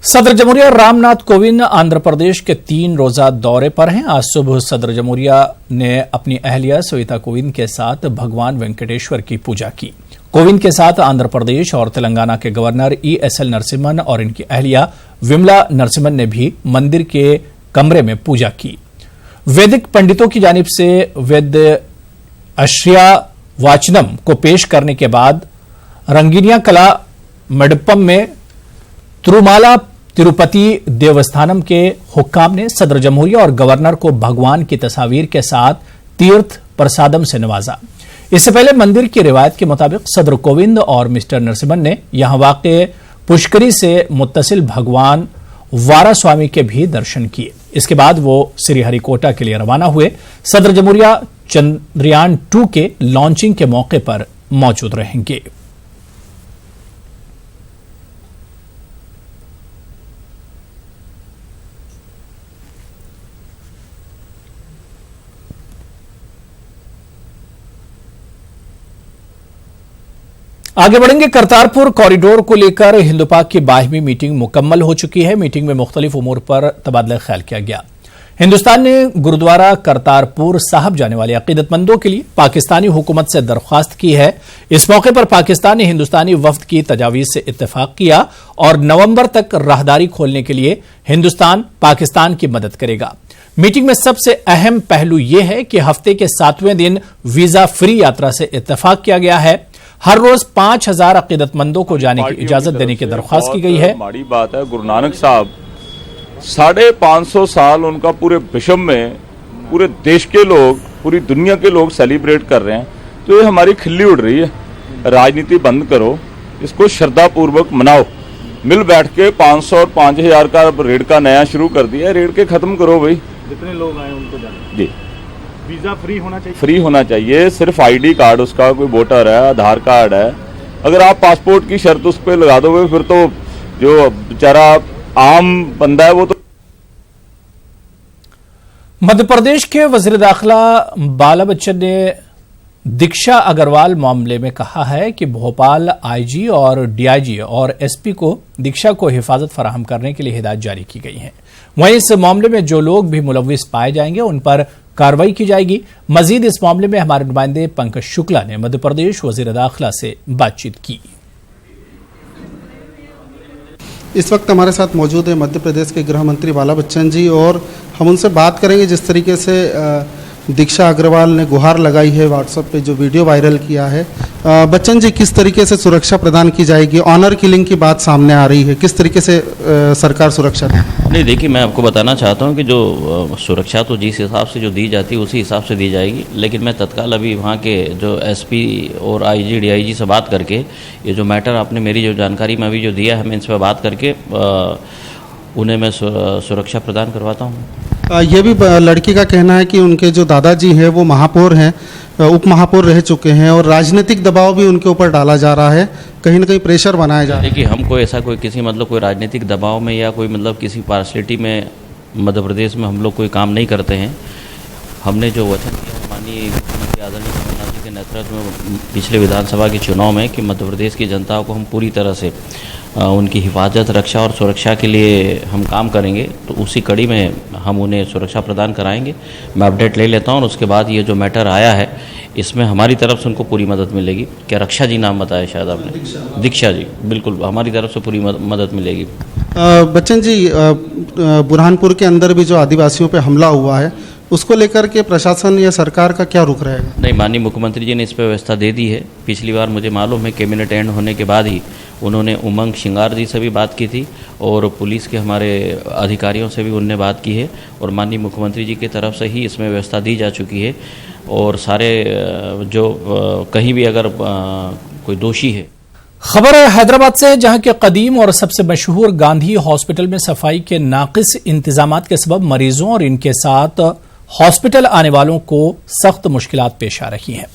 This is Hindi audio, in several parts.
सदर जमहूरिया रामनाथ कोविंद आंध्र प्रदेश के 3 रोजा दौरे पर हैं। आज सुबह सदर जमहूरिया ने अपनी अहलिया सविता कोविंद के साथ भगवान वेंकटेश्वर की पूजा की। कोविंद के साथ आंध्र प्रदेश और तेलंगाना के गवर्नर ESL नरसिम्हन और इनकी अहलिया विमला नरसिम्हन ने भी मंदिर के कमरे में पूजा की। वैदिक पंडितों की जानिब से वेद अश्रिया वाचनम को पेश करने के बाद रंगीनिया कला मंडपम में तिरुमाला तिरुपति देवस्थानम के हुक्काम ने सदर जमहूरिया और गवर्नर को भगवान की तस्वीर के साथ तीर्थ प्रसादम से नवाजा। इससे पहले मंदिर की रिवायत के मुताबिक सदर कोविंद और मिस्टर नरसिम्हन ने यहां वाक़े पुष्करी से मुत्तसिल भगवान वारास्वामी के भी दर्शन किए। इसके बाद वो श्रीहरिकोटा के लिए रवाना हुए। सदर जमहूरिया चंद्रयान 2 के लॉन्चिंग के मौके पर मौजूद रहेंगे। आगे बढ़ेंगे। करतारपुर कॉरिडोर को लेकर हिंदू पाक की 22वीं मीटिंग मुकम्मल हो चुकी है। मीटिंग में मुख्तलिफ उमूर पर तबादला ख्याल किया गया। हिंदुस्तान ने गुरुद्वारा करतारपुर साहब जाने वाले अकीदतमंदों के लिए पाकिस्तानी हुकूमत से दरख्वास्त की है। इस मौके पर पाकिस्तान ने हिंदुस्तानी वफ्द की तजावीज से इत्तेफाक किया और नवंबर तक राहदारी खोलने के लिए हिंदुस्तान पाकिस्तान की मदद करेगा। मीटिंग में सबसे अहम पहलू यह है कि हफ्ते के 7वें दिन वीजा फ्री यात्रा से इत्तेफाक किया गया है। हर रोज 5000 अकीदतमंदों को जाने की इजाजत देने की दरख्वास्त की गई है। बड़ी बात है, गुरु नानक साहब 550 साल उनका पूरे विश्व में पूरे देश के लोग, पूरी दुनिया के लोग सेलिब्रेट कर रहे हैं, तो ये हमारी खिल्ली उड़ रही है। राजनीति बंद करो, इसको श्रद्धा पूर्वक मनाओ। मिल बैठ के 500 और 5000 का रेट का नया शुरू कर दिया, रेट के खत्म करो भाई। जितने लोग आए उनको जाने जी वीजा फ्री होना चाहिए। फ्री होना चाहिए। सिर्फ ID कार्ड, उसका कोई वोटर है, आधार कार्ड है। अगर आप पासपोर्ट की शर्त उस पर लगा दोगे फिर तो जो बेचारा आम बंदा है वो तो। मध्य प्रदेश के वजीर दाखिला बाला बच्चन ने दीक्षा अग्रवाल मामले में कहा है कि भोपाल IG और DIG और SP को दीक्षा को हिफाजत फराहम करने के लिए हिदायत जारी की गई है। वहीं इस मामले में जो लोग भी मुलव्विस पाए जाएंगे उन पर कार्रवाई की जाएगी। मजीद इस मामले में हमारे नुमाइंदे पंकज शुक्ला ने मध्य प्रदेश वजीर दाखिला से बातचीत की। इस वक्त हमारे साथ मौजूद है मध्य प्रदेश के गृह मंत्री बाला बच्चन जी, और हम उनसे बात करेंगे जिस तरीके से दीक्षा अग्रवाल ने गुहार लगाई है, व्हाट्सएप पे जो वीडियो वायरल किया है। बच्चन जी, किस तरीके से सुरक्षा प्रदान की जाएगी? ऑनर किलिंग की बात सामने आ रही है, किस तरीके से सरकार सुरक्षा देगी? नहीं, देखिए, मैं आपको बताना चाहता हूं कि जो सुरक्षा तो जिस हिसाब से जो दी जाती है उसी हिसाब से दी जाएगी। लेकिन मैं तत्काल अभी वहां के जो SP और IG DIG से बात करके ये जो मैटर आपने मेरी जो जानकारी में अभी जो दिया है, मैं इन पर बात करके उन्हें मैं सुरक्षा प्रदान करवाता हूँ। ये भी लड़की का कहना है कि उनके जो दादाजी हैं वो महापौर हैं, उप महापौर रह चुके हैं, और राजनीतिक दबाव भी उनके ऊपर डाला जा रहा है, कहीं ना कहीं प्रेशर बनाया जा रहा है। देखिए, हमको ऐसा कोई किसी कोई राजनीतिक दबाव में या कोई किसी पार्शलिटी में मध्य प्रदेश में हम लोग कोई काम नहीं करते हैं। हमने जो वचन किया माननीय मुख्यमंत्री आदरणीय कमलनाथ जी के नेतृत्व में पिछले विधानसभा के चुनाव में कि मध्य प्रदेश की जनता को हम पूरी तरह से उनकी हिफाजत, रक्षा और सुरक्षा के लिए हम काम करेंगे, तो उसी कड़ी में हम उन्हें सुरक्षा प्रदान कराएंगे। मैं अपडेट ले लेता हूं और उसके बाद ये जो मैटर आया है इसमें हमारी तरफ से उनको पूरी मदद मिलेगी। क्या रक्षा जी नाम बताया शायद आपने? दीक्षा जी, बिल्कुल हमारी तरफ से पूरी मदद मिलेगी। बच्चन जी, बुरहानपुर के अंदर भी जो आदिवासियों पर हमला हुआ है उसको लेकर के प्रशासन या सरकार का क्या रुख रहेगा? नहीं, माननीय मुख्यमंत्री जी ने इस पर व्यवस्था दे दी है। पिछली बार मुझे मालूम है कैबिनेट एंड होने के बाद ही उन्होंने उमंग शिंगार जी से भी बात की थी और पुलिस के हमारे अधिकारियों से भी उनने बात की है, और माननीय मुख्यमंत्री जी की तरफ से ही इसमें व्यवस्था दी जा चुकी है। और सारे जो कहीं भी अगर कोई दोषी है। खबर है हैदराबाद से, जहां के कदीम और सबसे मशहूर गांधी हॉस्पिटल में सफाई के नाकिस इंतजामात के सबब मरीजों और इनके साथ हॉस्पिटल आने वालों को सख्त मुश्किलात पेश आ रही हैं।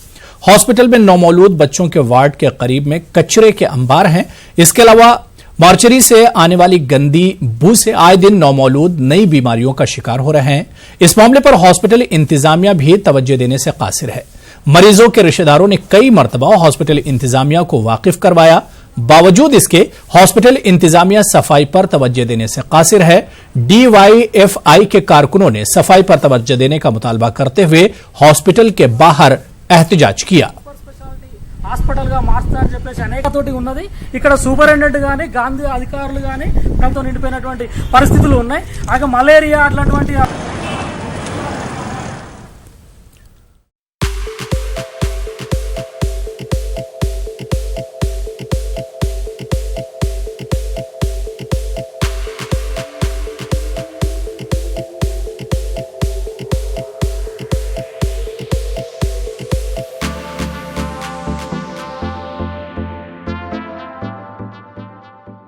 हॉस्पिटल में नौमौलूद बच्चों के वार्ड के करीब में कचरे के अंबार हैं। इसके अलावा मार्चरी से आने वाली गंदी बू से आए दिन नौमौलूद नई बीमारियों का शिकार हो रहे हैं। इस मामले पर हॉस्पिटल इंतजामिया भी तवज्जो देने से कासिर है। मरीजों के रिश्तेदारों ने कई मरतबा हॉस्पिटल इंतजामिया को वाकिफ करवाया, बावजूद इसके हॉस्पिटल इंतजामिया सफाई पर तवज्जो देने से कासिर है। DYFI के कारकुनों ने सफाई पर तवज्जो देने का मुतालबा करते हुए हॉस्पिटल के बाहर एहतजाज किया। హాస్పిటల్ గా మార్చుతారని చెప్పేసి అనేకతోటి ఉన్నది। ఇక్కడ సూపరింటెండెంట్ గానీ గాంధీ అధికారులు గానీ ప్రభుత్వం నిండిపోయినటువంటి పరిస్థితులు ఉన్నాయి। అలాగే మలేరియా అట్లాంటి